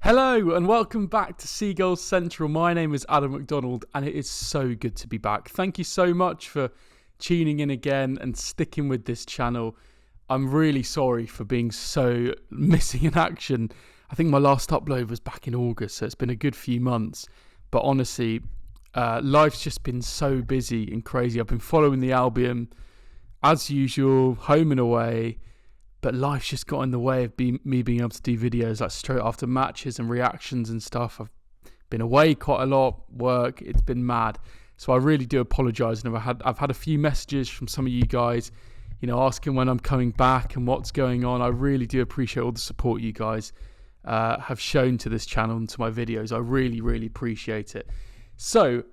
Hello and welcome back to Seagulls Central. My name is MacDonald and it is so good to be back. Thank you so much for tuning in again and sticking with this channel. I'm really sorry for being so missing in action. I think my last upload was back in August, so it's been a good few months. But honestly, life's just been so busy and crazy. I've been following the Albion as usual, home and away. But life's just got in the way of me being able to do videos like straight after matches and reactions and stuff. I've been away quite a lot, work, it's been mad. So I really do apologise. And I've had a few messages from some of you guys, asking when I'm coming back and what's going on. I really do appreciate all the support you guys have shown to this channel and to my videos. I really, really appreciate it. So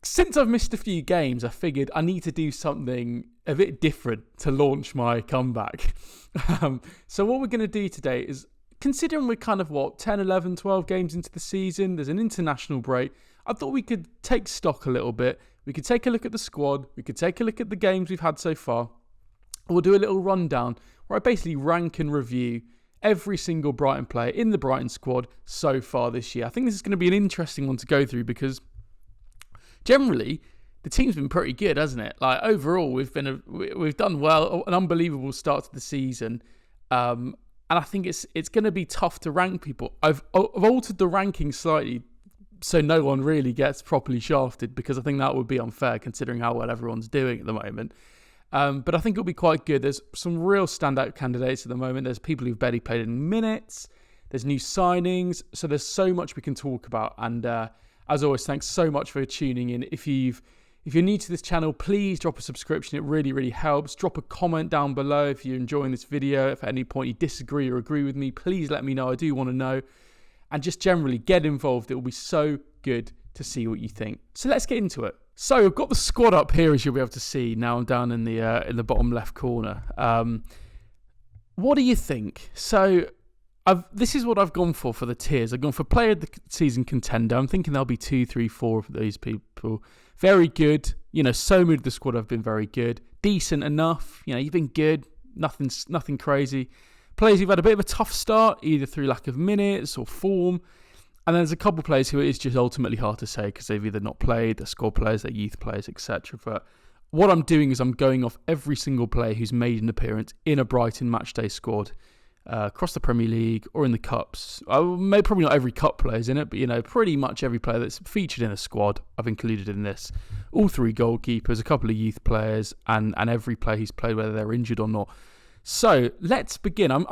since I've missed a few games, I figured I need to do something a bit different to launch my comeback. So what we're going to do today is, considering we're kind of 10, 11, 12 games into the season, there's an international break, I thought we could take stock a little bit. We could take a look at the squad. We could take a look at the games we've had so far. We'll do a little rundown where I basically rank and review every single Brighton player in the Brighton squad so far this year. I think this is going to be an interesting one to go through because generally the team's been pretty good, hasn't it? Like overall, we've done well, an unbelievable start to the season, and I think it's going to be tough to rank people. I've altered the ranking slightly so no one really gets properly shafted, because I think that would be unfair considering how well everyone's doing at the moment. But I think it'll be quite good. There's some real standout candidates at the moment. There's people who've barely played in minutes. There's new signings, so there's so much we can talk about. And as always, thanks so much for tuning in. If you're new to this channel, please drop a subscription. It really, really helps. Drop a comment down below if you're enjoying this video. If at any point you disagree or agree with me, please let me know. I do want to know. And just generally get involved. It will be so good to see what you think. So let's get into it. So I've got the squad up here, as you'll be able to see. Now I'm down in the bottom left corner. What do you think? So this is what I've gone for the tiers. I've gone for player of the season contender. I'm thinking there'll be 2, 3, 4 of these people. Very good. So moved the squad have been very good. Decent enough. You've been good. Nothing crazy. Players who've had a bit of a tough start, either through lack of minutes or form. And then there's a couple of players who it is just ultimately hard to say because they've either not played, they're squad players, they're youth players, etc. But what I'm doing is I'm going off every single player who's made an appearance in a Brighton matchday squad. Across the Premier League or in the Cups. Probably not every Cup player's in it, but pretty much every player that's featured in a squad I've included in this. All 3 goalkeepers, a couple of youth players, and every player who's played, whether they're injured or not. So let's begin. I'm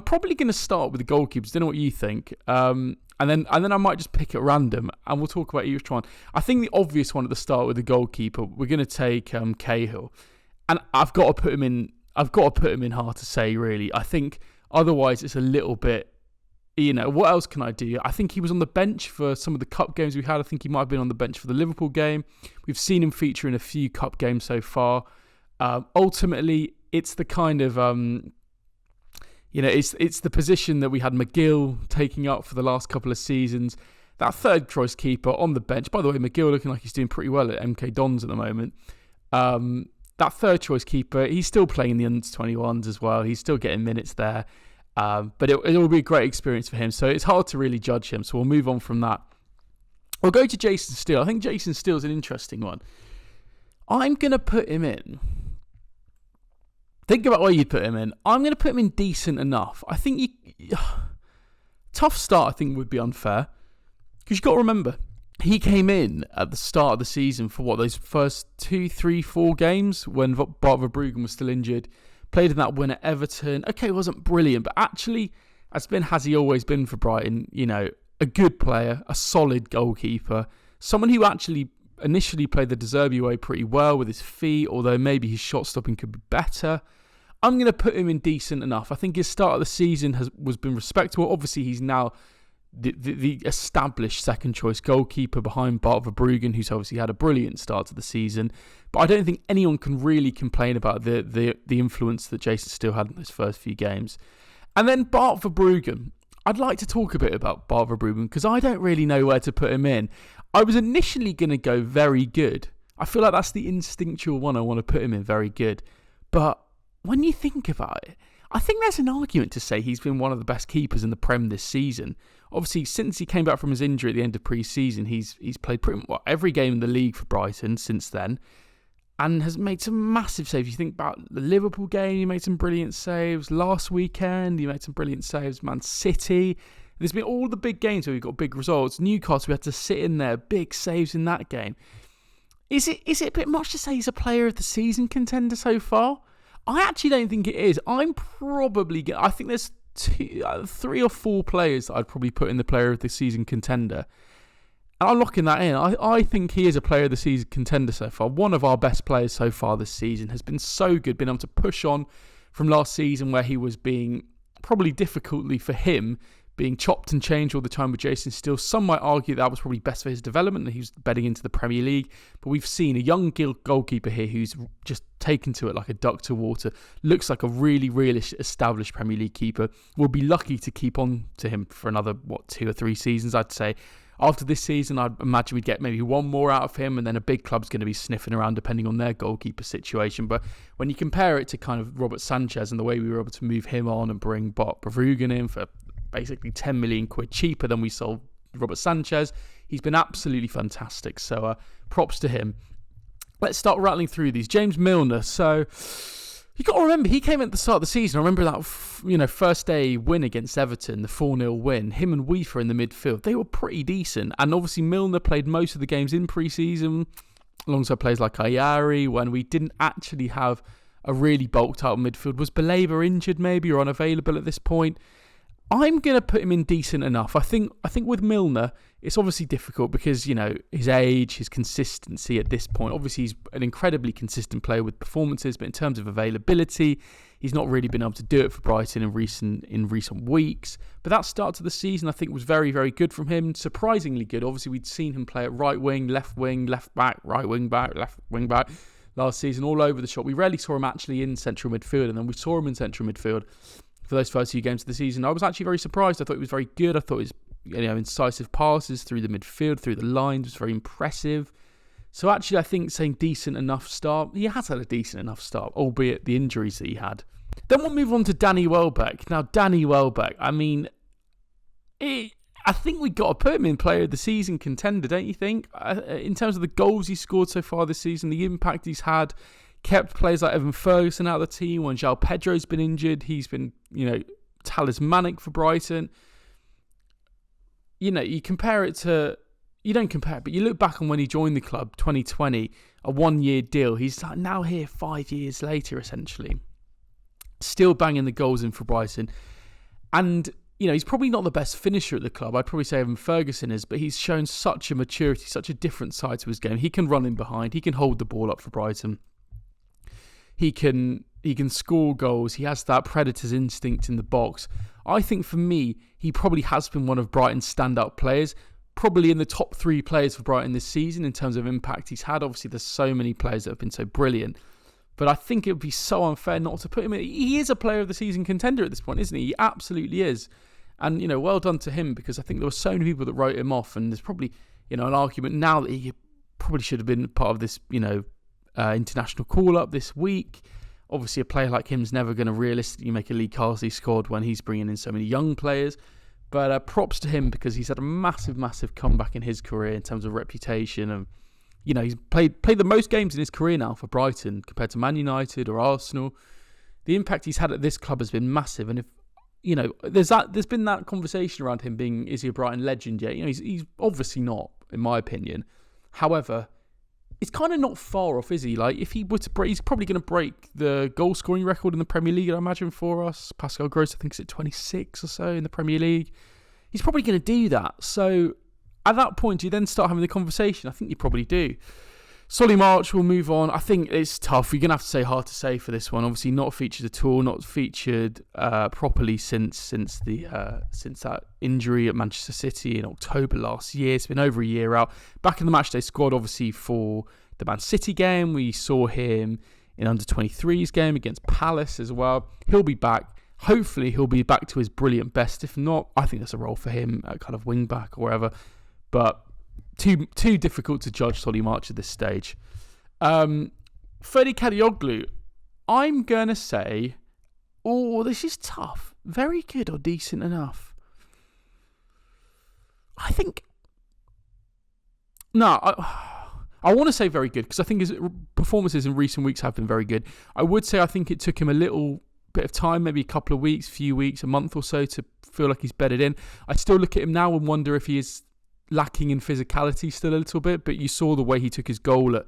probably going to start with the goalkeepers. Don't know what you think. And then I might just pick at random, and we'll talk about each one. I think the obvious one at the start with the goalkeeper, we're going to take Cahill, and I've got to put him in hard to say, really. I think otherwise it's a little bit, what else can I do? I think he was on the bench for some of the Cup games we had. I think he might have been on the bench for the Liverpool game. We've seen him feature in a few Cup games so far. Ultimately, it's the kind of, it's the position that we had McGill taking up for the last couple of seasons. That third choice keeper on the bench. By the way, McGill looking like he's doing pretty well at MK Dons at the moment. That third choice keeper, he's still playing in the under-21s as well. He's still getting minutes there. But it will be a great experience for him. So it's hard to really judge him. So we'll move on from that. We'll go to Jason Steele. I think Jason Steele's an interesting one. I'm going to put him in. Think about where you'd put him in. I'm going to put him in decent enough. I think tough start, I think, would be unfair. Because you've got to remember, he came in at the start of the season for those first 2, 3, 4 games when Bart Verbruggen was still injured. Played in that win at Everton. Okay, it wasn't brilliant, but actually, has he always been for Brighton? A good player, a solid goalkeeper, someone who actually initially played the De Zerbi way pretty well with his feet, although maybe his shot stopping could be better. I'm going to put him in decent enough. I think his start of the season was been respectable. Obviously, he's now the established second choice goalkeeper behind Bart Verbruggen, who's obviously had a brilliant start to the season. But I don't think anyone can really complain about the influence that Jason Steele had in those first few games. And then Bart Verbruggen. I'd like to talk a bit about Bart Verbruggen because I don't really know where to put him in. I was initially going to go very good. I feel like that's the instinctual one I want to put him in, very good. But when you think about it, I think there's an argument to say he's been one of the best keepers in the Prem this season. Obviously, since he came back from his injury at the end of pre-season, he's played pretty much every game in the league for Brighton since then, and has made some massive saves. You think about the Liverpool game, he made some brilliant saves. Last weekend, he made some brilliant saves. Man City. There's been all the big games where we've got big results. Newcastle, we had to sit in there, big saves in that game. Is it a bit much to say he's a player of the season contender so far? I actually don't think it is. I think there's 3 or 4 players that I'd probably put in the player of the season contender. And I'm locking that in. I think he is a player of the season contender so far. One of our best players so far this season. Has been so good, been able to push on from last season where he was being, probably difficultly for him, being chopped and changed all the time with Jason Steele. Some might argue that was probably best for his development and he was bedding into the Premier League. But we've seen a young goalkeeper here who's just taken to it like a duck to water. Looks like a really, really established Premier League keeper. We'll be lucky to keep on to him for another, 2 or 3 seasons, I'd say. After this season, I'd imagine we'd get maybe one more out of him, and then a big club's going to be sniffing around depending on their goalkeeper situation. But when you compare it to kind of Robert Sanchez and the way we were able to move him on and bring Bart Bavrugan in for basically 10 million quid cheaper than we sold Robert Sanchez, he's been absolutely fantastic. So props to him. Let's start rattling through these. James Milner. So you got to remember, he came at the start of the season. I remember that first day win against Everton, the 4-0 win. Him and Weaver in the midfield, they were pretty decent. And obviously Milner played most of the games in pre-season, alongside players like Ayari, when we didn't actually have a really bulked out midfield. Was Baleba injured maybe or unavailable at this point? I'm going to put him in decent enough. I think with Milner, it's obviously difficult because, his age, his consistency at this point. Obviously, he's an incredibly consistent player with performances, but in terms of availability, he's not really been able to do it for Brighton in recent weeks. But that start to the season, I think, was very, very good from him. Surprisingly good. Obviously, we'd seen him play at right wing, left back, right wing back, left wing back last season, all over the shop. We rarely saw him actually in central midfield, and then we saw him in central midfield for those first few games of the season. I was actually very surprised. I thought he was very good. I thought his incisive passes through the midfield, through the lines, was very impressive. So actually, I think saying decent enough start, he has had a decent enough start, albeit the injuries that he had. Then we'll move on to Danny Welbeck. Now, Danny Welbeck, I think we got to put him in player of the season contender, don't you think? In terms of the goals he scored so far this season, the impact he's had, kept players like Evan Ferguson out of the team. When João Pedro's been injured, he's been, talismanic for Brighton. You compare it to... You don't compare it, but you look back on when he joined the club, 2020, a 1-year deal. He's now here 5 years later, essentially. Still banging the goals in for Brighton. And, he's probably not the best finisher at the club. I'd probably say Evan Ferguson is, but he's shown such a maturity, such a different side to his game. He can run in behind. He can hold the ball up for Brighton. He can score goals. He has that predator's instinct in the box. I think for me, he probably has been one of Brighton's standout players. Probably in the top 3 players for Brighton this season in terms of impact he's had. Obviously, there's so many players that have been so brilliant. But I think it would be so unfair not to put him in. He is a player of the season contender at this point, isn't he? He absolutely is. And, well done to him, because I think there were so many people that wrote him off. And there's probably, an argument now that he probably should have been part of this, international call-up this week. Obviously, a player like him is never going to realistically make a Lee Carsley squad when he's bringing in so many young players. But props to him, because he's had a massive, massive comeback in his career in terms of reputation. And, he's played the most games in his career now for Brighton compared to Man United or Arsenal. The impact he's had at this club has been massive. And if, there's been that conversation around him being, is he a Brighton legend yet? He's obviously not, in my opinion. However, it's kind of not far off, is he? Like, if he were to break, he's probably going to break the goal scoring record in the Premier League, I imagine, for us. Pascal Gross, I think, is at 26 or so in the Premier League. He's probably going to do that. So at that point, do you then start having the conversation? I think you probably do. Solly March will move on. I think it's tough. You're going to have to say hard to say for this one. Obviously, not featured at all. Not featured properly since that injury at Manchester City in October last year. It's been over a year out. Back in the matchday squad, obviously, for the Man City game. We saw him in under-23s game against Palace as well. He'll be back. Hopefully, he'll be back to his brilliant best. If not, I think there's a role for him at kind of wing-back or wherever. But too difficult to judge Solly March at this stage. Ferdi Kadioglu, I'm going to say, Oh, this is tough. Very good or decent enough? I think... No, I want to say very good because I think his performances in recent weeks have been very good. I would say I think it took him a little bit of time, maybe a couple of weeks, few weeks, a month or so to feel like he's bedded in. I still look at him now and wonder if he is lacking in physicality still a little bit, but you saw the way he took his goal at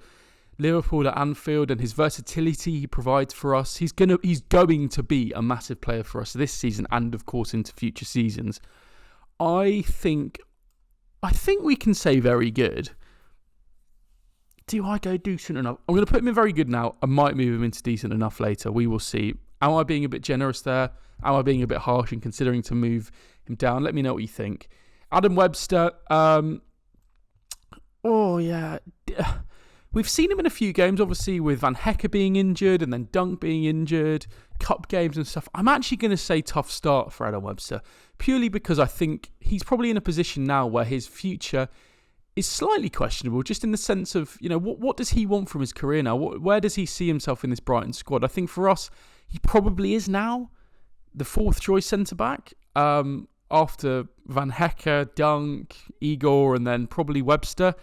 Liverpool, at Anfield, and his versatility he provides for us. He's going to be a massive player for us this season and, of course, into future seasons. I think we can say very good. Do I go decent enough? I'm going to put him in very good now. I might move him into decent enough later. We will see. Am I being a bit generous there? Am I being a bit harsh in considering to move him down? Let me know what you think. Adam Webster. We've seen him in a few games, obviously, with Van Hecke being injured and then Dunk being injured, cup games and stuff. I'm actually going to say tough start for Adam Webster, purely because I think he's probably in a position now where his future is slightly questionable, just in the sense of, what does he want from his career now? Where does he see himself in this Brighton squad? I think for us, he probably is now the fourth choice centre-back after Van Hecke, Dunk, Igor, and then probably Webster.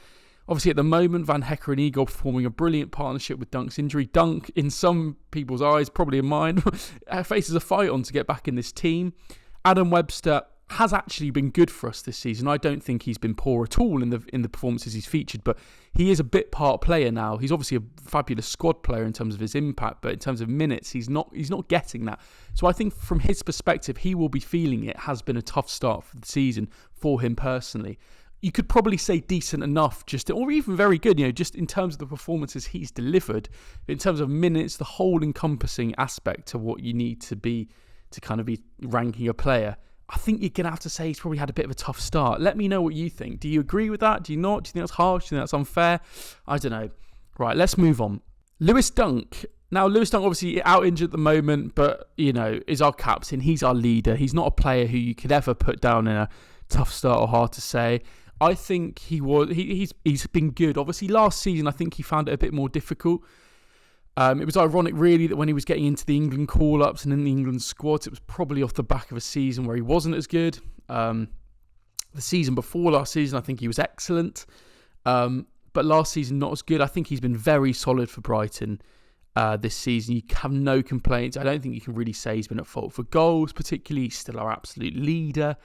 Obviously, at the moment, Van Hecke and Igor performing a brilliant partnership with Dunk's injury. Dunk, in some people's eyes, probably in mine, faces a fight on to get back in this team. Adam Webster has actually been good for us this season. I don't think he's been poor at all in the performances he's featured, but he is a bit part player now. He's obviously a fabulous squad player in terms of his impact, but in terms of minutes, he's not getting that. So I think from his perspective, he will be feeling it has been a tough start for the season for him personally. You could probably say decent enough, or even very good, just in terms of the performances he's delivered, in terms of minutes, the whole encompassing aspect to what you need to be to kind of be ranking a player. I think you're going to have to say he's probably had a bit of a tough start. Let me know what you think. Do you agree with that? Do you not? Do you think that's harsh? Do you think that's unfair? I don't know. Right, let's move on. Lewis Dunk. Now, Lewis Dunk obviously out injured at the moment, but, is our captain. He's our leader. He's not a player who you could ever put down in a tough start or hard to say. I think he's been good. Obviously, last season, I think he found it a bit more difficult. It was ironic, really, that when he was getting into the England call-ups and in the England squads, it was probably off the back of a season where he wasn't as good. The season before last season, I think he was excellent. But last season, not as good. I think he's been very solid for Brighton this season. You have no complaints. I don't think you can really say he's been at fault for goals, particularly. He's still our absolute leader.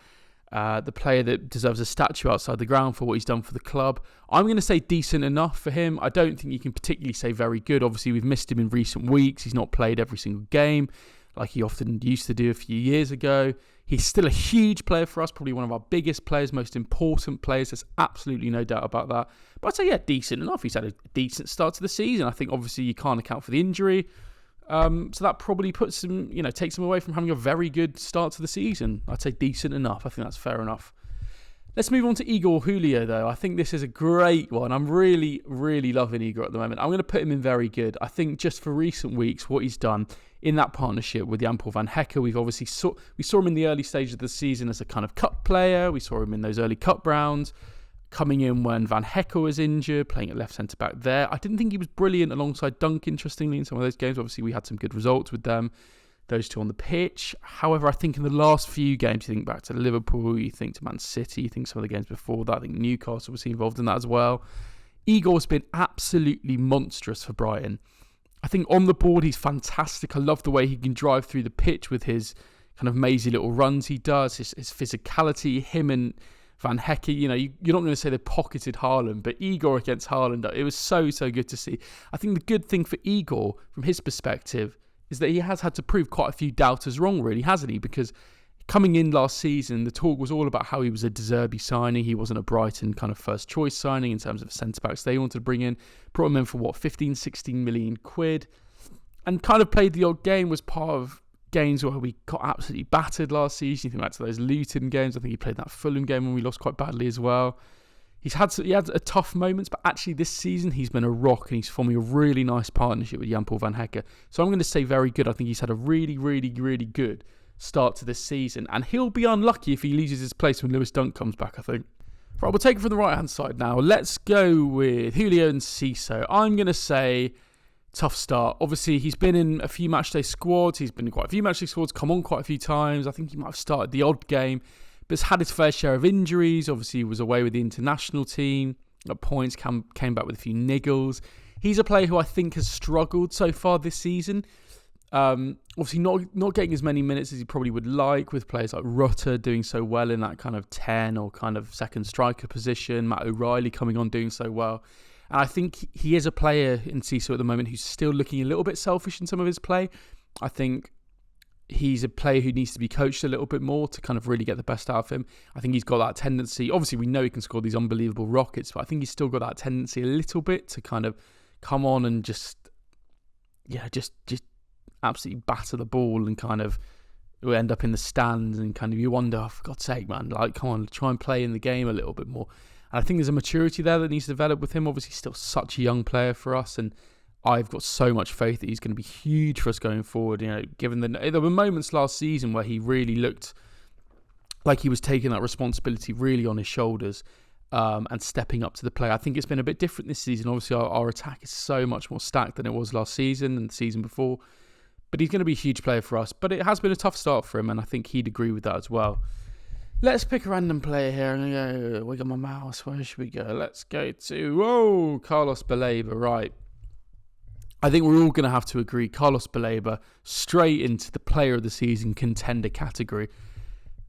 The player that deserves a statue outside the ground for what he's done for the club. I'm going to say decent enough for him. I don't think you can particularly say very good. Obviously, we've missed him in recent weeks. He's not played every single game like he often used to do a few years ago. He's still a huge player for us, probably one of our biggest players, most important players. There's absolutely no doubt about that. But I'd say, yeah, decent enough. He's had a decent start to the season. I think, obviously, you can't account for the injury. So that probably puts him, takes him away from having a very good start to the season. I'd say decent enough. I think that's fair enough. Let's move on to Igor Julio, though. I think this is a great one. I'm really, really loving Igor at the moment. I'm going to put him in very good. I think just for recent weeks, what he's done in that partnership with Jan Paul Van Hecke, we've obviously we saw him in the early stages of the season as a kind of cup player. We saw him in those early cup rounds, coming in when Van Hecke was injured, playing at left centre-back there. I didn't think he was brilliant alongside Dunk, interestingly, in some of those games. Obviously, we had some good results with them, those two on the pitch. However, I think in the last few games, you think back to Liverpool, you think to Man City, you think some of the games before that, I think Newcastle was involved in that as well. Igor's been absolutely monstrous for Brighton. I think on the board, he's fantastic. I love the way he can drive through the pitch with his kind of mazy little runs he does, his physicality, him and Van Hecke, you're not going to say they pocketed Haaland, but Igor against Haaland, it was so good to see. I think the good thing for Igor, from his perspective, is that he has had to prove quite a few doubters wrong, really, hasn't he? Because coming in last season, the talk was all about how he was a De Zerbi signing. He wasn't a Brighton kind of first choice signing in terms of centre-backs they wanted to bring in. Brought him in for, 15, 16 million quid. And kind of played the odd game, was part of games where we got absolutely battered last season. You think back to those Luton games. I think he played that Fulham game when we lost quite badly as well. He had a tough moments, but actually this season he's been a rock and he's forming a really nice partnership with Jan Paul Van Hecke. So I'm going to say very good. I think he's had a really, really, really good start to this season, and he'll be unlucky if he loses his place when Lewis Dunk comes back, I think. Right, we'll take it from the right hand side now. Let's go with Julio and Ciso. I'm going to say tough start. Obviously, he's been in a few matchday squads. He's been in quite a few matchday squads, come on quite a few times. I think he might have started the odd game, but has had his fair share of injuries. Obviously, he was away with the international team. At points, came back with a few niggles. He's a player who I think has struggled so far this season. Obviously, not getting as many minutes as he probably would like, with players like Rutter doing so well in that kind of 10 or kind of second striker position. Matt O'Reilly coming on doing so well. And I think he is a player in CISO at the moment who's still looking a little bit selfish in some of his play. I think he's a player who needs to be coached a little bit more to kind of really get the best out of him. I think he's got that tendency. Obviously, we know he can score these unbelievable rockets, but I think he's still got that tendency a little bit to kind of come on and just absolutely batter the ball and kind of will end up in the stands, and kind of you wonder, oh, for God's sake, man, like, come on, try and play in the game a little bit more. And I think there's a maturity there that needs to develop with him. Obviously, he's still such a young player for us, and I've got so much faith that he's going to be huge for us going forward. You know, given there were moments last season where he really looked like he was taking that responsibility really on his shoulders, and stepping up to the play. I think it's been a bit different this season. Obviously, our attack is so much more stacked than it was last season and the season before. But he's going to be a huge player for us. But it has been a tough start for him, and I think he'd agree with that as well. Let's pick a random player here. I'm going to go wiggle my mouse. Where should we go? Let's go to, Carlos Baleba. Right. I think we're all going to have to agree Carlos Baleba straight into the player of the season contender category.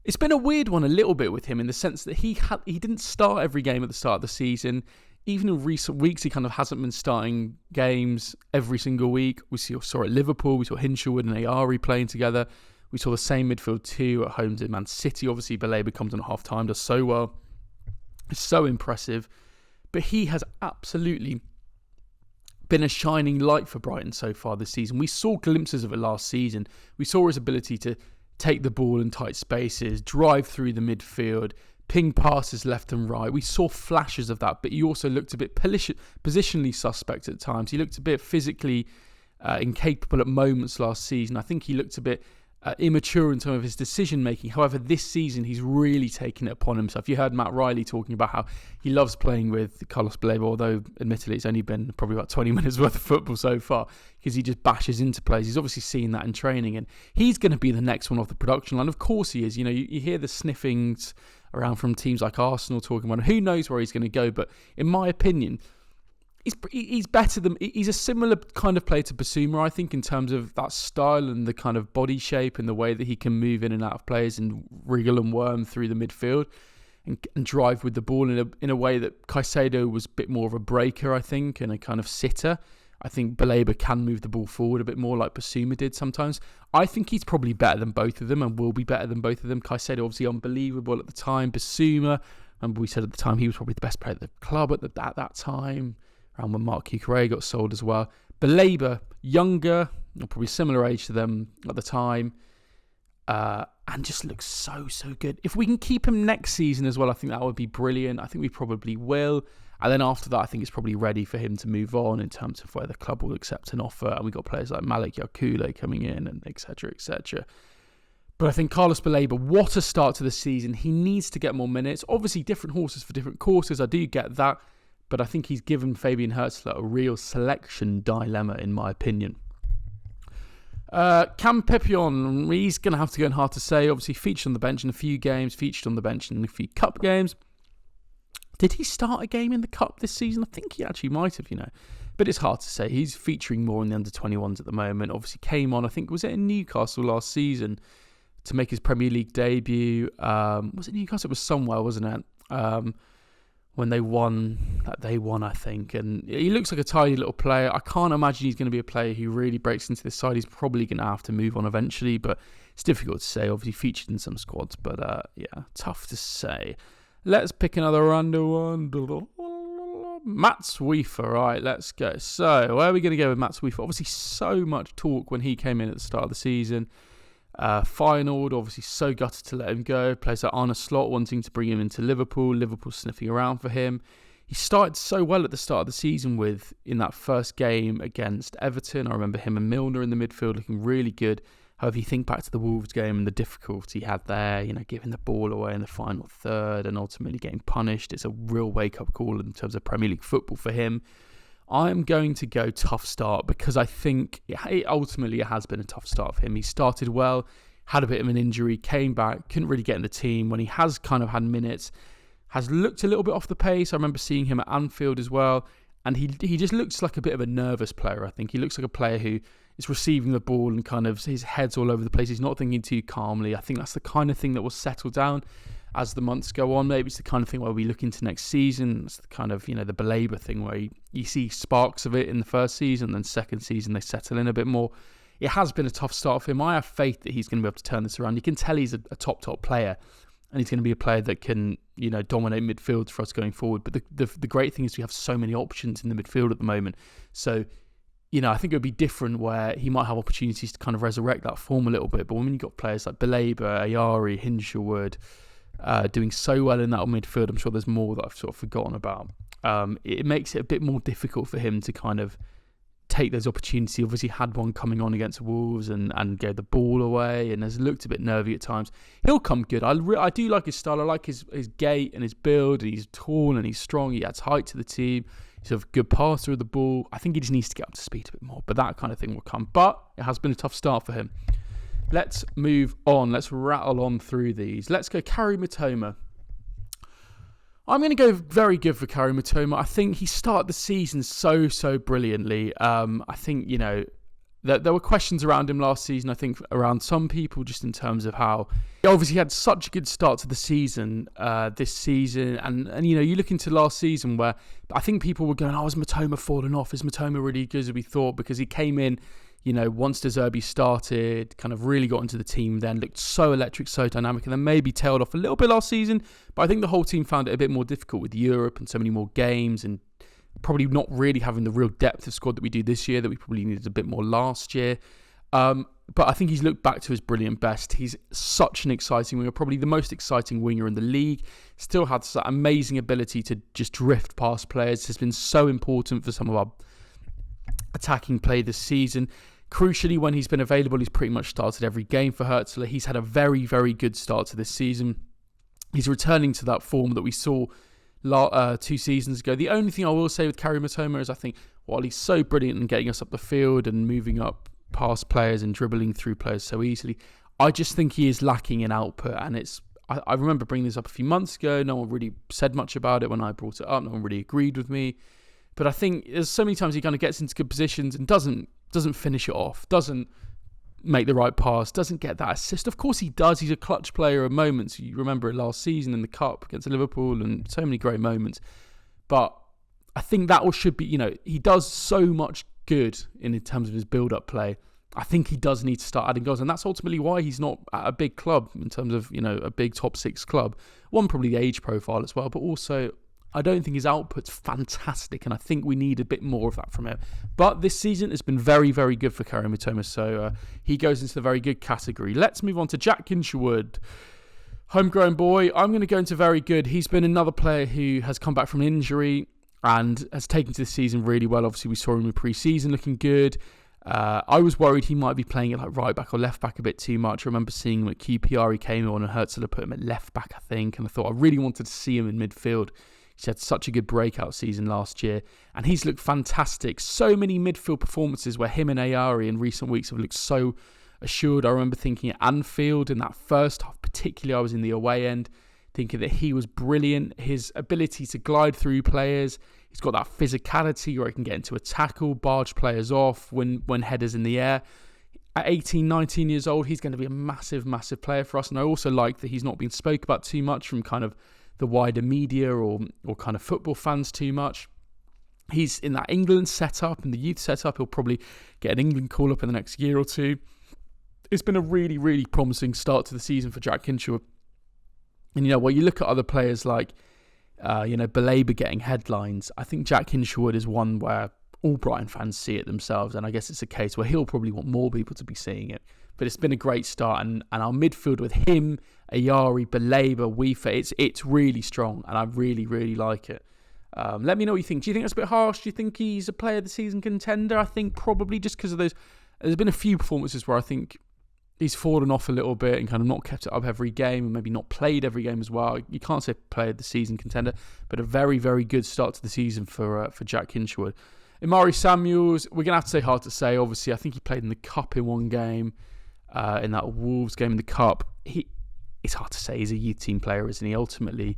It's been a weird one a little bit with him in the sense that he didn't start every game at the start of the season. Even in recent weeks, he kind of hasn't been starting games every single week. We saw at Liverpool, we saw Hinshelwood and Ari playing together. We saw the same midfield two at home to Man City. Obviously, Baleba comes on at half-time, does so well. It's so impressive. But he has absolutely been a shining light for Brighton so far this season. We saw glimpses of it last season. We saw his ability to take the ball in tight spaces, drive through the midfield, ping passes left and right. We saw flashes of that, but he also looked a bit positionally suspect at times. He looked a bit physically incapable at moments last season. I think he looked a bit immature in terms of his decision making. However, this season he's really taken it upon himself. You heard Matt Riley talking about how he loves playing with Carlos Baleba, although admittedly it's only been probably about 20 minutes worth of football so far, because he just bashes into plays. He's obviously seen that in training, and he's going to be the next one off the production line. Of course he is. You know, you hear the sniffings around from teams like Arsenal talking about him. Who knows where he's going to go, but in my opinion, he's better than, he's a similar kind of player to Basuma, I think, in terms of that style and the kind of body shape and the way that he can move in and out of players and wriggle and worm through the midfield and drive with the ball in a way that Caicedo was a bit more of a breaker, I think, and a kind of sitter. I think Baleba can move the ball forward a bit more like Basuma did sometimes. I think he's probably better than both of them and will be better than both of them. Caicedo obviously unbelievable at the time. Basuma, remember we said at the time he was probably the best player at the club at that time, around when Mark Cucurella got sold as well. Baleba, younger, or probably similar age to them at the time, and just looks so good. If we can keep him next season as well, I think that would be brilliant. I think we probably will. And then after that, I think it's probably ready for him to move on in terms of where the club will accept an offer. And we've got players like Malik Yakule coming in, and et cetera, et cetera. But I think Carlos Baleba, what a start to the season. He needs to get more minutes. Obviously, different horses for different courses. I do get that. But I think he's given Fabian Hurzeler a real selection dilemma, in my opinion. Cam Pepion, he's going to have to go in hard to say. Obviously, featured on the bench in a few games, featured on the bench in a few cup games. Did he start a game in the cup this season? I think he actually might have, But it's hard to say. He's featuring more in the under-21s at the moment. Obviously came on, I think, was it in Newcastle last season to make his Premier League debut? Was it Newcastle? It was somewhere, wasn't it? When they won, I think. And he looks like a tidy little player. I can't imagine he's going to be a player who really breaks into this side. He's probably going to have to move on eventually, but it's difficult to say. Obviously featured in some squads, but tough to say. Let's pick another random one. Matt Sweefer, right, let's go. So, where are we going to go with Matt Sweefer? Obviously, so much talk when he came in at the start of the season. Finaled, obviously so gutted to let him go. Players like Arne Slot wanting to bring him into Liverpool. Liverpool sniffing around for him. He started so well at the start of the season in that first game against Everton. I remember him and Milner in the midfield looking really good. However, you think back to the Wolves game and the difficulty he had there, giving the ball away in the final third and ultimately getting punished. It's a real wake-up call in terms of Premier League football for him. I'm going to go tough start because I think it ultimately has been a tough start for him. He started well, had a bit of an injury, came back, couldn't really get in the team. When he has kind of had minutes, has looked a little bit off the pace. I remember seeing him at Anfield as well, and he just looks like a bit of a nervous player, I think. He looks like a player who is receiving the ball and kind of his head's all over the place. He's not thinking too calmly. I think that's the kind of thing that will settle down as the months go on. Maybe it's the kind of thing where we look into next season. It's the kind of, the Belaber thing where you see sparks of it in the first season, then second season they settle in a bit more. It has been a tough start for him. I have faith that he's going to be able to turn this around. You can tell he's a top player, and he's going to be a player that can, dominate midfield for us going forward. But the great thing is we have so many options in the midfield at the moment. So, I think it would be different where he might have opportunities to kind of resurrect that form a little bit. But when you've got players like Belaber, Ayari, Hinshelwood, doing so well in that midfield, I'm sure there's more that I've sort of forgotten about. It makes it a bit more difficult for him to kind of take those opportunities. He obviously had one coming on against Wolves and gave the ball away and has looked a bit nervy at times. He'll come good. I do like his style. I like his gait and his build. And he's tall and he's strong. He adds height to the team. He's a good passer of the ball. I think he just needs to get up to speed a bit more, but that kind of thing will come. But it has been a tough start for him. Let's move on. Let's rattle on through these. Let's go Kaoru Mitoma. I'm going to go very good for Kaoru Mitoma. I think he started the season so brilliantly. I think, there were questions around him last season, I think, around some people, just in terms of how he obviously had such a good start to the season this season. And you look into last season where I think people were going, has Mitoma fallen off? Is Mitoma really good as we thought? Because he came in, once De Zerbi started, kind of really got into the team, then looked so electric, so dynamic, and then maybe tailed off a little bit last season. But I think the whole team found it a bit more difficult with Europe and so many more games and probably not really having the real depth of squad that we do this year, that we probably needed a bit more last year. But I think he's looked back to his brilliant best. He's such an exciting winger, probably the most exciting winger in the league. Still has that amazing ability to just drift past players. Has been so important for some of our attacking play this season. Crucially, when he's been available, he's pretty much started every game for Hurzeler. He's had a very, very good start to this season. He's returning to that form that we saw 2 seasons ago. The only thing I will say with Kaoru Mitoma is I think while he's so brilliant in getting us up the field and moving up past players and dribbling through players so easily, I just think he is lacking in output. And I remember bringing this up a few months ago. No one really said much about it when I brought it up. No one really agreed with me. But I think there's so many times he kind of gets into good positions and doesn't finish it off, doesn't make the right pass, doesn't get that assist. Of course he does. He's a clutch player at moments. You remember it last season in the Cup against Liverpool and so many great moments. But I think that should be, he does so much good in terms of his build-up play. I think he does need to start adding goals, and that's ultimately why he's not at a big club in terms of, a big top 6 club. One, probably the age profile as well, but also I don't think his output's fantastic, and I think we need a bit more of that from him. But this season has been very, very good for Kaoru Mitoma, so he goes into the very good category. Let's move on to Jack Hinshelwood. Homegrown boy, I'm going to go into very good. He's been another player who has come back from an injury and has taken to the season really well. Obviously, we saw him in pre-season looking good. I was worried he might be playing it like right back or left back a bit too much. I remember seeing him at QPR, he came on and Hurzeler put him at left back, I think, and I thought I really wanted to see him in midfield. He's had such a good breakout season last year, and he's looked fantastic. So many midfield performances where him and Ayari in recent weeks have looked so assured. I remember thinking at Anfield in that first half, particularly I was in the away end, thinking that he was brilliant. His ability to glide through players, he's got that physicality where he can get into a tackle, barge players off when headers in the air. At 18, 19 years old, he's going to be a massive, massive player for us. And I also like that he's not been spoke about too much from kind of the wider media or kind of football fans too much. He's in that England setup and the youth setup. He'll probably get an England call up in the next year or two. It's been a really, really promising start to the season for Jack Hinshelwood. And, when you look at other players like, Belaber getting headlines, I think Jack Hinshelwood is one where all Brighton fans see it themselves. And I guess it's a case where he'll probably want more people to be seeing it. But it's been a great start. And our midfield with him, Ayari, Belaber, Weefa, it's really strong. And I really, really like it. Let me know what you think. Do you think that's a bit harsh? Do you think he's a player of the season contender? I think probably just because of those. There's been a few performances where I think he's fallen off a little bit and kind of not kept it up every game and maybe not played every game as well. You can't say player of the season contender, but a very, very good start to the season for Jack Hinshelwood. Imari Samuels, we're going to have to say hard to say. Obviously, I think he played in the Cup in one game, in that Wolves game in the Cup. It's hard to say. He's a youth team player, isn't he? Ultimately,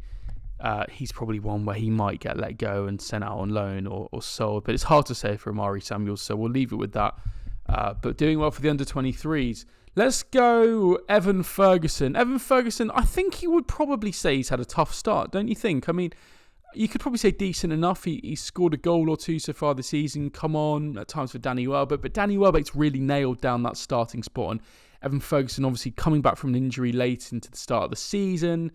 he's probably one where he might get let go and sent out on loan or sold. But it's hard to say for Imari Samuels, so we'll leave it with that. But doing well for the under-23s. Let's go Evan Ferguson. Evan Ferguson, I think you would probably say he's had a tough start, don't you think? I mean, you could probably say decent enough. He scored a goal or two so far this season. Come on, at times for Danny Welbeck. But Danny Welbeck's really nailed down that starting spot. And Evan Ferguson, obviously coming back from an injury late into the start of the season,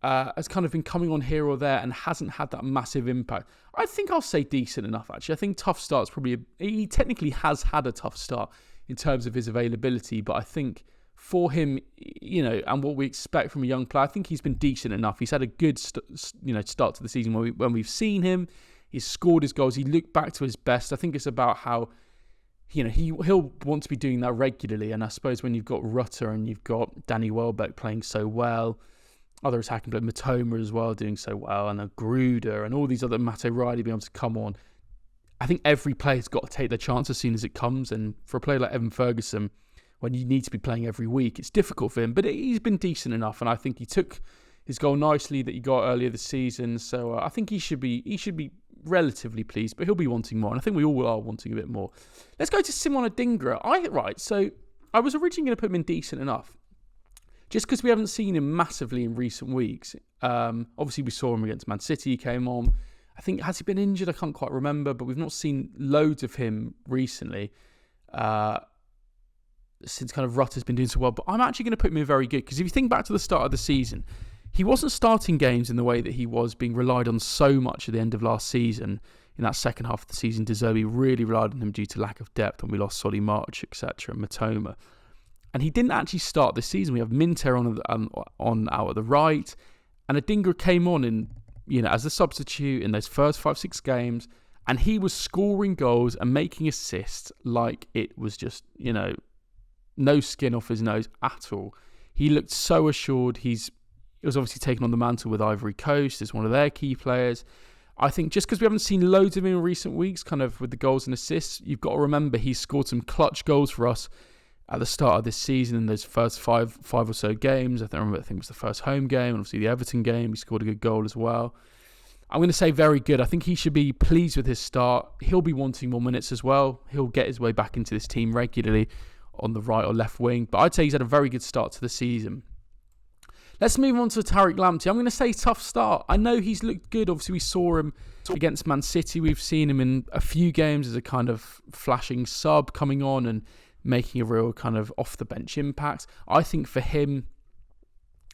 has kind of been coming on here or there and hasn't had that massive impact. I think I'll say decent enough, actually. I think tough start's probably... He technically has had a tough start in terms of his availability, but I think for him, and what we expect from a young player, I think he's been decent enough. He's had a good, start to the season when we've seen him. He's scored his goals. He looked back to his best. I think it's about how, he'll want to be doing that regularly. And I suppose when you've got Rutter and you've got Danny Welbeck playing so well, other attacking players, Mitoma as well doing so well, and a Gruder and all these other Matt O'Reilly being able to come on. I think every player's got to take their chance as soon as it comes. And for a player like Evan Ferguson, when you need to be playing every week, it's difficult for him. But he's been decent enough, and I think he took his goal nicely that he got earlier this season. So I think he should be relatively pleased, but he'll be wanting more. And I think we all are wanting a bit more. Let's go to Simon Adingra. So I was originally going to put him in decent enough, just because we haven't seen him massively in recent weeks. Obviously, we saw him against Man City. He came on. I think, has he been injured? I can't quite remember, but we've not seen loads of him recently since kind of Rutter's been doing so well. But I'm actually going to put him in very good, because if you think back to the start of the season, he wasn't starting games in the way that he was being relied on so much at the end of last season. In that second half of the season, De Zerbi really relied on him due to lack of depth, and we lost Solly March, etc., and Mitoma. And he didn't actually start this season. We have Minteh on out at the right, and Adingra came on in, as a substitute in those first 5-6 games, and he was scoring goals and making assists like it was just, no skin off his nose at all. He looked so assured. He was obviously taken on the mantle with Ivory Coast as one of their key players. I think just because we haven't seen loads of him in recent weeks, kind of with the goals and assists, you've got to remember he's scored some clutch goals for us at the start of this season in those first five or so games. I think it was the first home game, and obviously the Everton game. He scored a good goal as well. I'm going to say very good. I think he should be pleased with his start. He'll be wanting more minutes as well. He'll get his way back into this team regularly on the right or left wing. But I'd say he's had a very good start to the season. Let's move on to Tariq Lamptey. I'm going to say tough start. I know he's looked good. Obviously, we saw him against Man City. We've seen him in a few games as a kind of flashing sub coming on and making a real kind of off-the-bench impact. I think for him,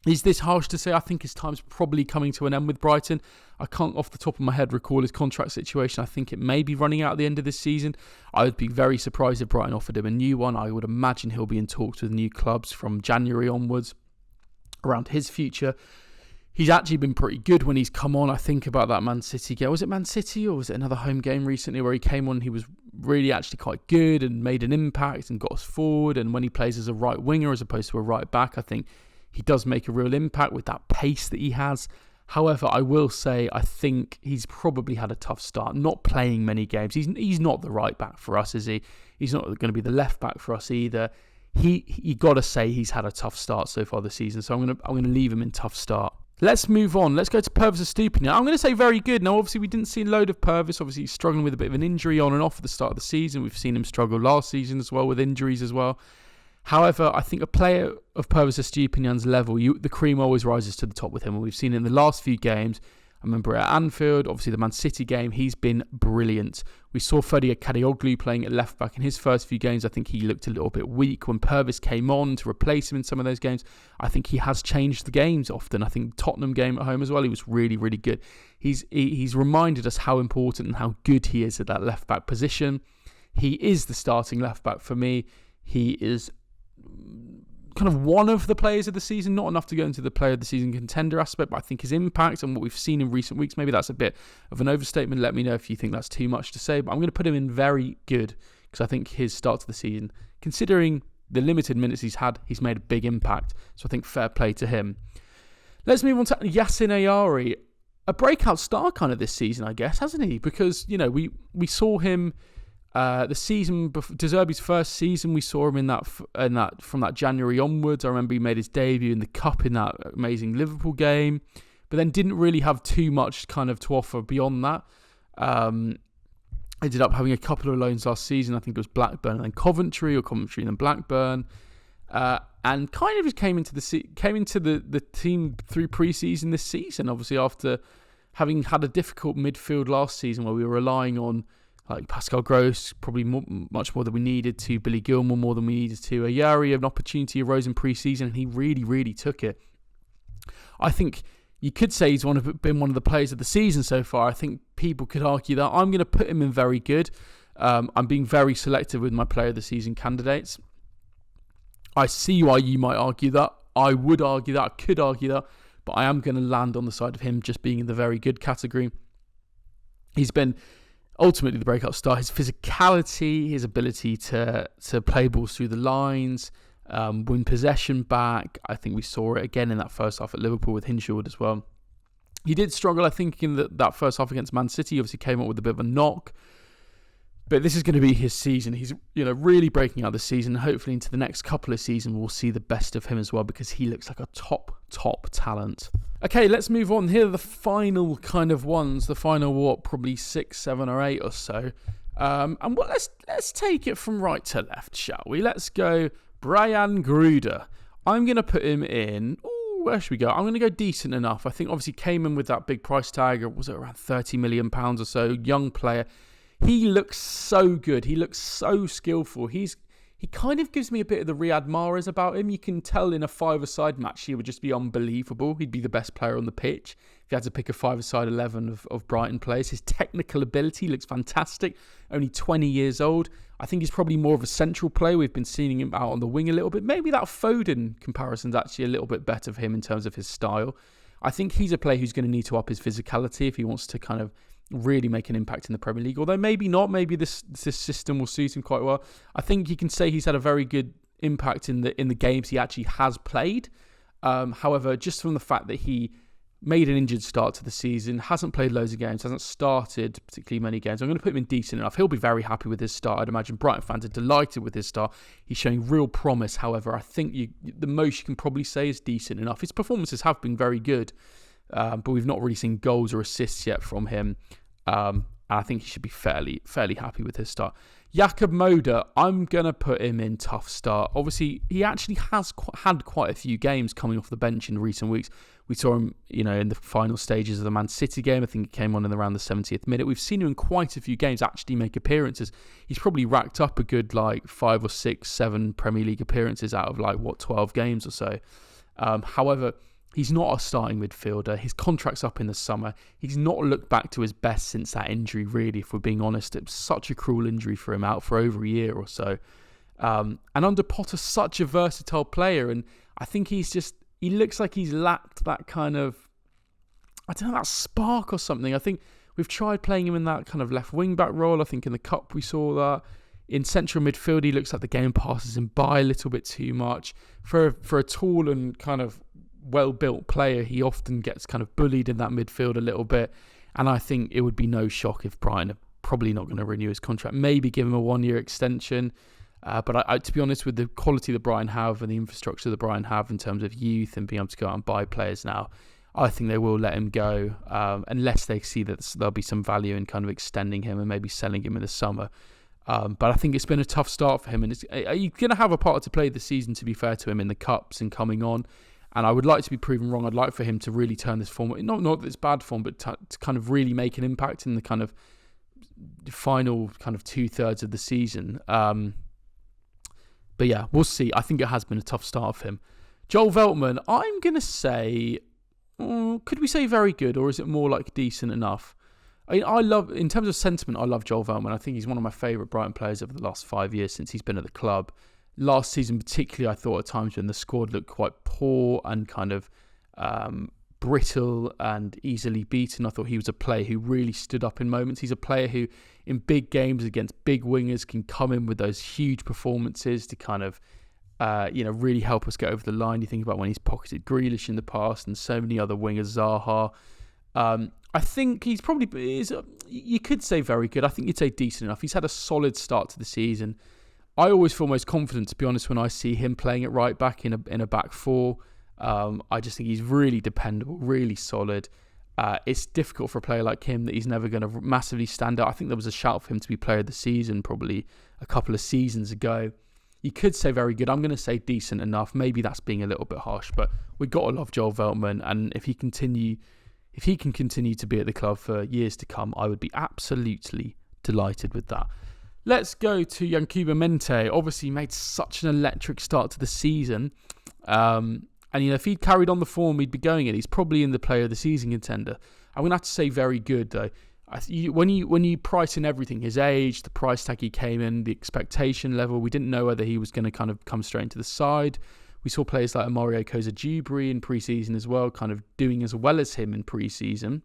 is this harsh to say? I think his time's probably coming to an end with Brighton. I can't off the top of my head recall his contract situation. I think it may be running out at the end of this season. I would be very surprised if Brighton offered him a new one. I would imagine he'll be in talks with new clubs from January onwards around his future. He's actually been pretty good when he's come on. I think about that Man City game. Was it Man City or was it another home game recently where he came on? He was really actually quite good and made an impact and got us forward. And when he plays as a right winger as opposed to a right back, I think he does make a real impact with that pace that he has. However, I will say I think he's probably had a tough start, not playing many games. He's not the right back for us, is he? He's not going to be the left back for us either. You got to say he's had a tough start so far this season. So I'm going to leave him in tough start. Let's move on. Let's go to Pervis Estupiñán. I'm going to say very good. Now, obviously, we didn't see a load of Pervis. Obviously, he's struggling with a bit of an injury on and off at the start of the season. We've seen him struggle last season as well with injuries as well. However, I think a player of Pervis Estupiñán's level, the cream always rises to the top with him. And we've seen it in the last few games. I remember at Anfield, obviously the Man City game, he's been brilliant. We saw Ferdi Kadioglu playing at left back in his first few games. I think he looked a little bit weak when Pervis came on to replace him in some of those games. I think he has changed the games often. I think Tottenham game at home as well, he was really, really good. He's reminded us how important and how good he is at that left back position. He is the starting left back for me. He is kind of one of the players of the season, not enough to go into the player of the season contender aspect, but I think his impact and what we've seen in recent weeks, maybe that's a bit of an overstatement. Let me know if you think that's too much to say, but I'm going to put him in very good because I think his start to the season, considering the limited minutes he's had, he's made a big impact. So I think fair play to him. Let's move on to Yacine Ayari. a breakout star kind of this season, I guess, hasn't he? Because, we saw him the season before De Zerbi's first season. We saw him in that from that January onwards. I remember he made his debut in the Cup in that amazing Liverpool game, but then didn't really have too much kind of to offer beyond that. Ended up having a couple of loans last season. I think it was Blackburn and then Coventry, or Coventry and then Blackburn, and kind of just came into the team through pre-season this season. Obviously, after having had a difficult midfield last season where we were relying on like Pascal Gross probably much more than we needed to, Billy Gilmour more than we needed to. Ayari, an opportunity arose in pre-season, and he really, really took it. I think you could say he's been one of the players of the season so far. I think people could argue that. I'm going to put him in very good. I'm being very selective with my player of the season candidates. I see why you might argue that. I would argue that. I could argue that. But I am going to land on the side of him just being in the very good category. He's been ultimately the breakout star. His physicality, his ability to play balls through the lines, win possession back. I think we saw it again in that first half at Liverpool with Hinshaw as well. He did struggle, I think, in that first half against Man City. Obviously came up with a bit of a knock. But this is going to be his season. He's really breaking out this season. Hopefully into the next couple of seasons we'll see the best of him as well, because he looks like a top talent. Okay, let's move on. Here are the final kind of ones. The final, probably 6, 7 or 8 or so. Let's take it from right to left, shall we? Let's go Brian Gruder. I'm going to put him in... where should we go? I'm going to go decent enough. I think obviously came in with that big price tag. Or was it around £30 million or so? Young player. He looks so good. He looks so skillful. He kind of gives me a bit of the Riyad Mahrez about him. You can tell in a five-a-side match he would just be unbelievable. He'd be the best player on the pitch if you had to pick a five-a-side 11 of Brighton players. His technical ability looks fantastic. Only 20 years old. I think he's probably more of a central player. We've been seeing him out on the wing a little bit. Maybe that Foden comparison's actually a little bit better for him in terms of his style. I think he's a player who's going to need to up his physicality if he wants to kind of really make an impact in the Premier League. Although maybe not. Maybe this system will suit him quite well. I think you can say he's had a very good impact in the games he actually has played. However, just from the fact that he made an injured start to the season, hasn't played loads of games, hasn't started particularly many games, I'm going to put him in decent enough. He'll be very happy with his start. I'd imagine Brighton fans are delighted with his start. He's showing real promise. However, I think the most you can probably say is decent enough. His performances have been very good. But we've not really seen goals or assists yet from him. And I think he should be fairly happy with his start. Jakob Moder, I'm going to put him in tough start. Obviously, he actually has had quite a few games coming off the bench in recent weeks. We saw him, in the final stages of the Man City game. I think he came on in around the 70th minute. We've seen him in quite a few games actually make appearances. He's probably racked up a good 5 or 6, 7 Premier League appearances out of 12 games or so. However, he's not a starting midfielder. His contract's up in the summer. He's not looked back to his best since that injury, really, if we're being honest. It was such a cruel injury for him, out for over a year or so. And under Potter, such a versatile player. And I think he looks like he's lacked that kind of, that spark or something. I think we've tried playing him in that kind of left wing-back role. I think in the Cup we saw that. In central midfield, he looks like the game passes him by a little bit too much. For a tall and kind of well-built player, he often gets kind of bullied in that midfield a little bit, and I think it would be no shock if Brighton are probably not going to renew his contract, maybe give him a 1-year extension, but I to be honest, with the quality that Brighton have and the infrastructure that Brighton have in terms of youth and being able to go out and buy players now, I think they will let him go, unless they see that there'll be some value in kind of extending him and maybe selling him in the summer. But I think it's been a tough start for him, and he's going to have a part to play this season, to be fair to him, in the Cups and coming on. And I would like to be proven wrong. I'd like for him to really turn this form, not that it's bad form, but to kind of really make an impact in the kind of final kind of 2/3 of the season. But yeah, we'll see. I think it has been a tough start for him. Joel Veltman, I'm going to say, could we say very good, or is it more like decent enough? I love, in terms of sentiment, I love Joel Veltman. I think he's one of my favourite Brighton players over the last 5 years since he's been at the club. Last season particularly, I thought at times when the squad looked quite poor and kind of brittle and easily beaten, I thought he was a player who really stood up in moments. He's a player who, in big games against big wingers, can come in with those huge performances to kind of, really help us get over the line. You think about when he's pocketed Grealish in the past and so many other wingers, Zaha. I think he's probably you could say very good. I think you'd say decent enough. He's had a solid start to the season. I always feel most confident, to be honest, when I see him playing at right back in a back four. I just think he's really dependable, really solid. It's difficult for a player like him that he's never going to massively stand out. I think there was a shout for him to be player of the season probably a couple of seasons ago. You could say very good. I'm going to say decent enough. Maybe that's being a little bit harsh, but we've got to love Joel Veltman, and if he can continue to be at the club for years to come, I would be absolutely delighted with that. Let's go to Yankuba Minteh. Obviously made such an electric start to the season. And if he'd carried on the form he'd be going in, he's probably in the player of the season contender. I'm going to have to say very good though. When you price in everything, his age, the price tag he came in, the expectation level, we didn't know whether he was going to kind of come straight into the side. We saw players like Mario Koza-Jubri in pre-season as well, kind of doing as well as him in pre-season.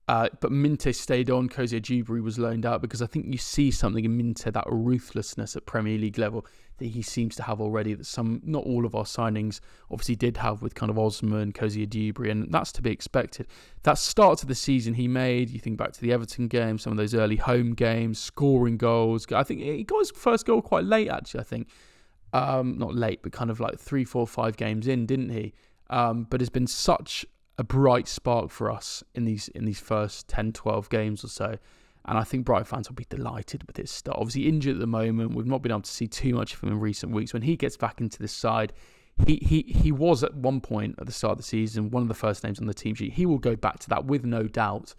But Minteh stayed on. Koza-Jubri was loaned out because I think you see something in Minteh, that ruthlessness at Premier League level that he seems to have already, that not all of our signings obviously did have with kind of Osman, Koza-Jubri, and that's to be expected. That start to the season he made, you think back to the Everton game, some of those early home games, scoring goals. I think he got his first goal quite late, actually, I think. Not late, but kind of like 3, 4, 5 games in, didn't he? But has been such a bright spark for us in these first 10, 12 games or so. And I think Brighton fans will be delighted with his start. Obviously injured at the moment. We've not been able to see too much of him in recent weeks. When he gets back into this side, he was at one point at the start of the season one of the first names on the team sheet. He will go back to that with no doubt.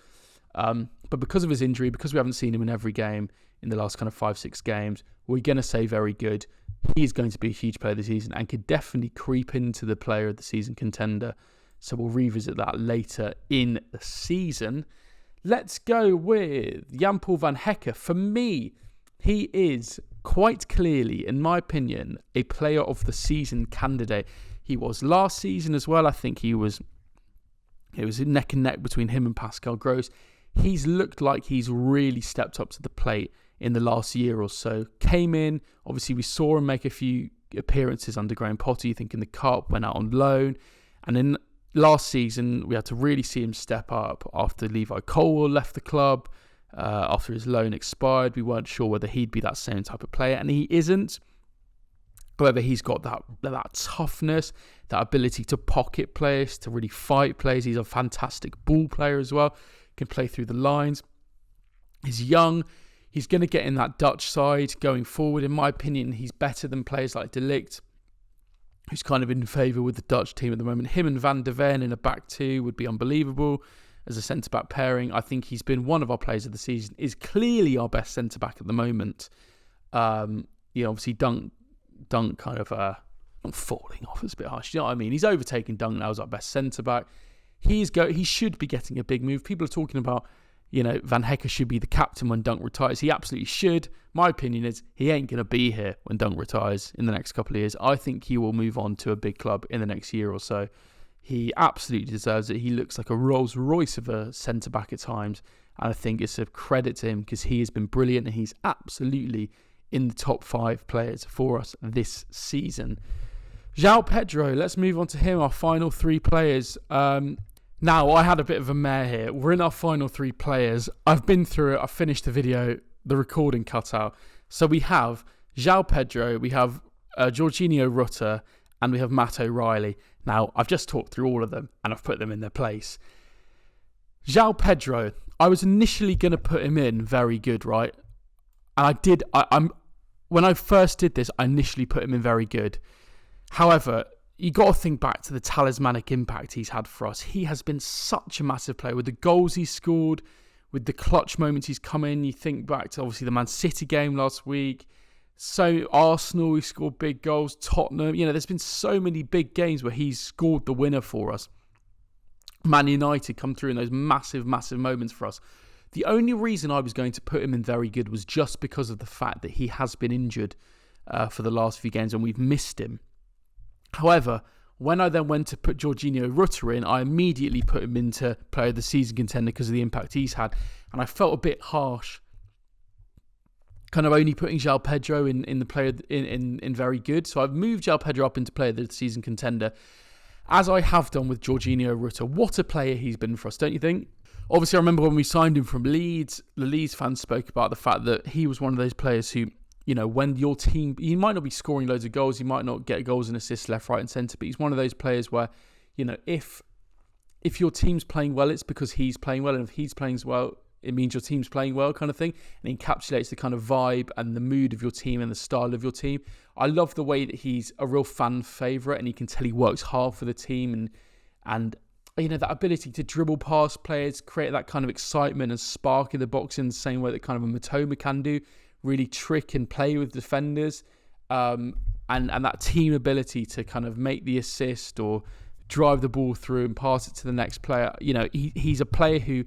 But because of his injury, because we haven't seen him in every game in the last kind of 5, 6 games, we're going to say very good. He's going to be a huge player this season and could definitely creep into the player of the season contender. So we'll revisit that later in the season. Let's go with Jan-Paul van Hecke. For me, he is quite clearly, in my opinion, a player of the season candidate. He was last season as well. I think it was neck and neck between him and Pascal Gross. He's looked like he's really stepped up to the plate in the last year or so. Came in, obviously we saw him make a few appearances under Graham Potter, you think in the Cup, went out on loan. And in last season, we had to really see him step up after Levi Colwill left the club, after his loan expired. We weren't sure whether he'd be that same type of player, and he isn't. However, he's got that toughness, that ability to pocket players, to really fight players. He's a fantastic ball player as well, can play through the lines. He's young. He's going to get in that Dutch side going forward. In my opinion, he's better than players like De Ligt, who's kind of in favour with the Dutch team at the moment. Him and Van der Ven in a back two would be unbelievable as a centre-back pairing. I think he's been one of our players of the season, is clearly our best centre-back at the moment. Obviously Dunk kind of not falling off, it's a bit harsh. You know what I mean? He's overtaken Dunk now as our best centre-back. He should be getting a big move. People are talking about, Van Hecke should be the captain when Dunk retires. He absolutely should. My opinion is he ain't going to be here when Dunk retires in the next couple of years. I think he will move on to a big club in the next year or so. He absolutely deserves it. He looks like a Rolls Royce of a centre-back at times. And I think it's a credit to him because he has been brilliant and he's absolutely in the top 5 players for us this season. João Pedro, let's move on to him, our final 3 players. Now, I had a bit of a mare here. We're in our final 3 players. I've been through it. I've finished the video, the recording cut out. So we have João Pedro, we have Jorginho Rutter, and we have Matt O'Reilly. Now, I've just talked through all of them, and I've put them in their place. João Pedro, I was initially going to put him in very good, right? And I did. When I first did this, I initially put him in very good. However, you got to think back to the talismanic impact he's had for us. He has been such a massive player with the goals he's scored, with the clutch moments he's come in. You think back to obviously the Man City game last week. So Arsenal, he scored big goals. Tottenham, there's been so many big games where he's scored the winner for us. Man United come through in those massive, massive moments for us. The only reason I was going to put him in very good was just because of the fact that he has been injured for the last few games and we've missed him. However, when I then went to put Jorginho Rutter in, I immediately put him into player of the season contender because of the impact he's had. And I felt a bit harsh, kind of only putting João Pedro in the player in very good. So I've moved João Pedro up into player of the season contender. as I have done with Jorginho Rutter. What a player he's been for us, don't you think? Obviously, I remember when we signed him from Leeds, the Leeds fans spoke about the fact that he was one of those players who, you know, when your team, he might not be scoring loads of goals, he might not get goals and assists left, right and centre, but he's one of those players where, you know, if your team's playing well, it's because he's playing well, and if he's playing well, it means your team's playing well, kind of thing. And he encapsulates the kind of vibe and the mood of your team and the style of your team. I love the way that he's a real fan favourite, and you can tell he works hard for the team, and you know, that ability to dribble past players, create that kind of excitement and spark in the box in the same way that kind of a Mitoma can do, really trick and play with defenders, and that team ability to kind of make the assist or drive the ball through and pass it to the next player. You know, he's a player who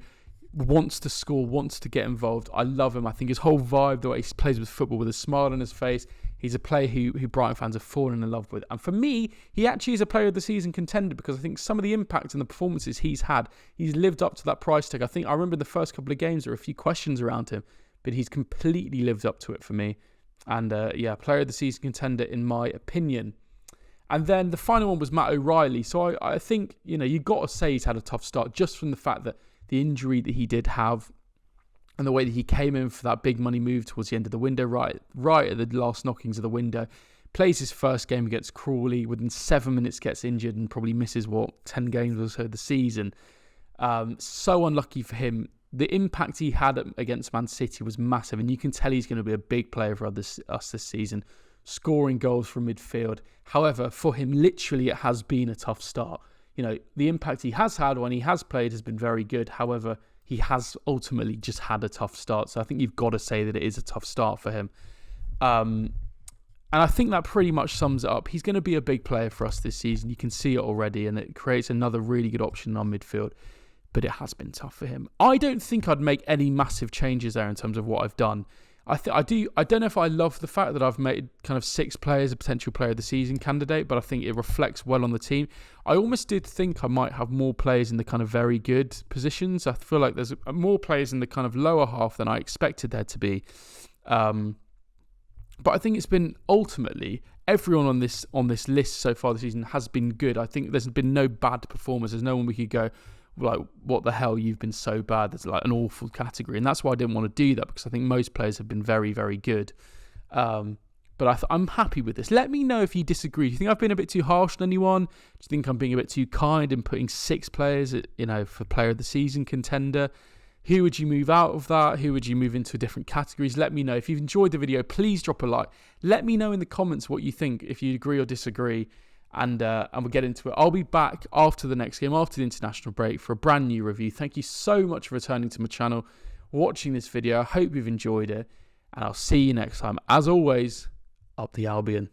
wants to score, wants to get involved. I love him. I think his whole vibe, the way he plays with football with a smile on his face, he's a player who Brighton fans have fallen in love with. And for me, he actually is a player of the season contender, because I think some of the impact and the performances he's had, he's lived up to that price tag. I remember the first couple of games, there were a few questions around him, but he's completely lived up to it for me. And player of the season contender in my opinion. And then the final one was Matt O'Reilly. So I think, you know, you've got to say he's had a tough start just from the fact that the injury that he did have and the way that he came in for that big money move towards the end of the window, right at the last knockings of the window, plays his first game against Crawley, within 7 minutes gets injured and probably misses, 10 games or so of the season. So unlucky for him. The impact he had against Man City was massive, and you can tell he's going to be a big player for us this season, scoring goals from midfield. However, for him, literally, it has been a tough start. You know, the impact he has had when he has played has been very good. However, he has ultimately just had a tough start. So I think you've got to say that it is a tough start for him. And I think that pretty much sums it up. He's going to be a big player for us this season. You can see it already, and it creates another really good option on midfield. But it has been tough for him. I don't think I'd make any massive changes there in terms of what I've done. I don't know if I love the fact that I've made kind of 6 players a potential player of the season candidate, but I think it reflects well on the team. I almost did think I might have more players in the kind of very good positions. I feel like there's more players in the kind of lower half than I expected there to be. But I think it's been ultimately everyone on this list so far this season has been good. I think there's been no bad performers. There's no one we could go, like, what the hell, you've been so bad. There's like an awful category. And that's why I didn't want to do that, because I think most players have been very, very good. But I'm happy with this. Let me know if you disagree. Do you think I've been a bit too harsh on anyone? Do you think I'm being a bit too kind in putting 6 players, for player of the season contender? Who would you move out of that? Who would you move into different categories? Let me know. If you've enjoyed the video, please drop a like. Let me know in the comments what you think, if you agree or disagree. And we'll get into it. I'll be back after the next game, after the international break, for a brand new review. Thank you so much for returning to my channel, watching this video. I hope you've enjoyed it, and I'll see you next time. As always, up the Albion.